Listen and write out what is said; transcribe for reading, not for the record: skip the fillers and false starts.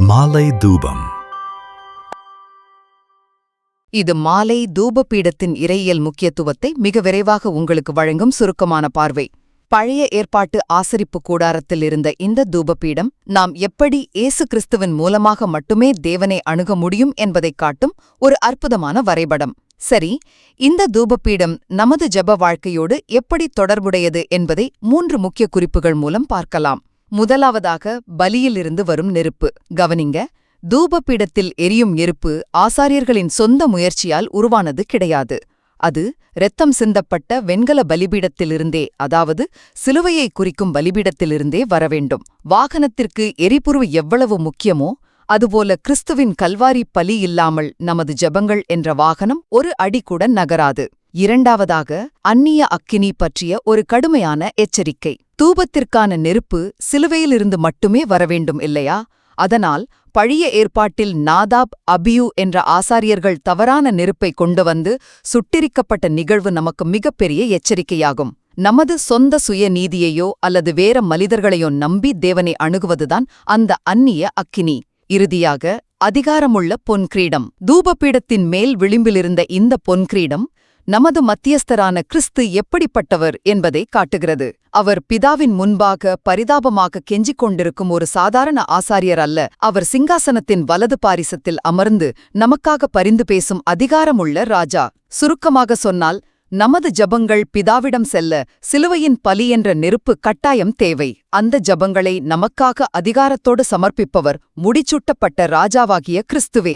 மாலை தூபம். இது மாலை தூபபீடத்தின் இறையியல் முக்கியத்துவத்தை மிக விரைவாக உங்களுக்கு வழங்கும் சுருக்கமான பார்வை. பழைய ஏற்பாட்டு ஆசரிப்பு கூடாரத்தில் இருந்த இந்த தூபபீடம் நாம் எப்படி இயேசு கிறிஸ்துவின் மூலமாக மட்டுமே தேவனை அணுக முடியும் என்பதைக் காட்டும் ஒரு அற்புதமான வரைபடம். சரி, இந்த தூபபீடம் நமது ஜெப வாழ்க்கையோடு எப்படி தொடர்புடையது என்பதை 3 முக்கிய குறிப்புகள் மூலம் பார்க்கலாம். முதலாவதாக, பலியிலிருந்து வரும் நெருப்பு. கவனிங்க, தூபபீடத்தில் எரியும் நெருப்பு ஆசாரியர்களின் சொந்த முயற்சியால் உருவானது கிடையாது. அது இரத்தம் சிந்தப்பட்ட வெண்கல பலிபீடத்திலிருந்தே, அதாவது சிலுவையை குறிக்கும் பலிபீடத்திலிருந்தே வரவேண்டும். வாகனத்திற்கு எரிபொருள் எவ்வளவு முக்கியமோ அதுபோல கிறிஸ்துவின் கல்வாரி பலி இல்லாமல் நமது ஜெபங்கள் என்ற வாகனம் ஒரு அடி கூட நகராது. இரண்டாவதாக, அந்நிய அக்கினி பற்றிய ஒரு கடுமையான எச்சரிக்கை. தூபத்திற்கான நெருப்பு சிலுவையிலிருந்து மட்டுமே வரவேண்டும், இல்லையா? அதனால் பழைய ஏற்பாட்டில் நாதாப், அபியூ என்ற ஆசாரியர்கள் தவறான நெருப்பை கொண்டு வந்து சுட்டெரிக்கப்பட்ட நிகழ்வு நமக்கு மிகப்பெரிய எச்சரிக்கையாகும். நமது சொந்த சுய நீதியையோ அல்லது வேற மனிதர்களையோ நம்பி தேவனை அணுகுவதுதான் அந்த அந்நிய அக்கினி. இறுதியாக, அதிகாரமுள்ள பொன்கிரீடம். தூபபீடத்தின் மேல் விளிம்பிலிருந்த இந்த பொன்கிரீடம் நமது மத்தியஸ்தரான கிறிஸ்து எப்படிப்பட்டவர் என்பதை காட்டுகிறது. அவர் பிதாவின் முன்பாக பரிதாபமாக கெஞ்சிக் கொண்டிருக்கும் ஒரு சாதாரண ஆசாரியர் அல்ல. அவர் சிங்காசனத்தின் வலது பாரிசத்தில் அமர்ந்து நமக்காக பரிந்து பேசும் அதிகாரமுள்ள ராஜா. சுருக்கமாக சொன்னால், நமது ஜெபங்கள் பிதாவிடம் செல்ல சிலுவையின் பலி என்ற நெருப்பு கட்டாயம் தேவை. அந்த ஜெபங்களை நமக்காக அதிகாரத்தோடு சமர்ப்பிப்பவர் முடிச்சூட்டப்பட்ட ராஜாவாகிய கிறிஸ்துவே.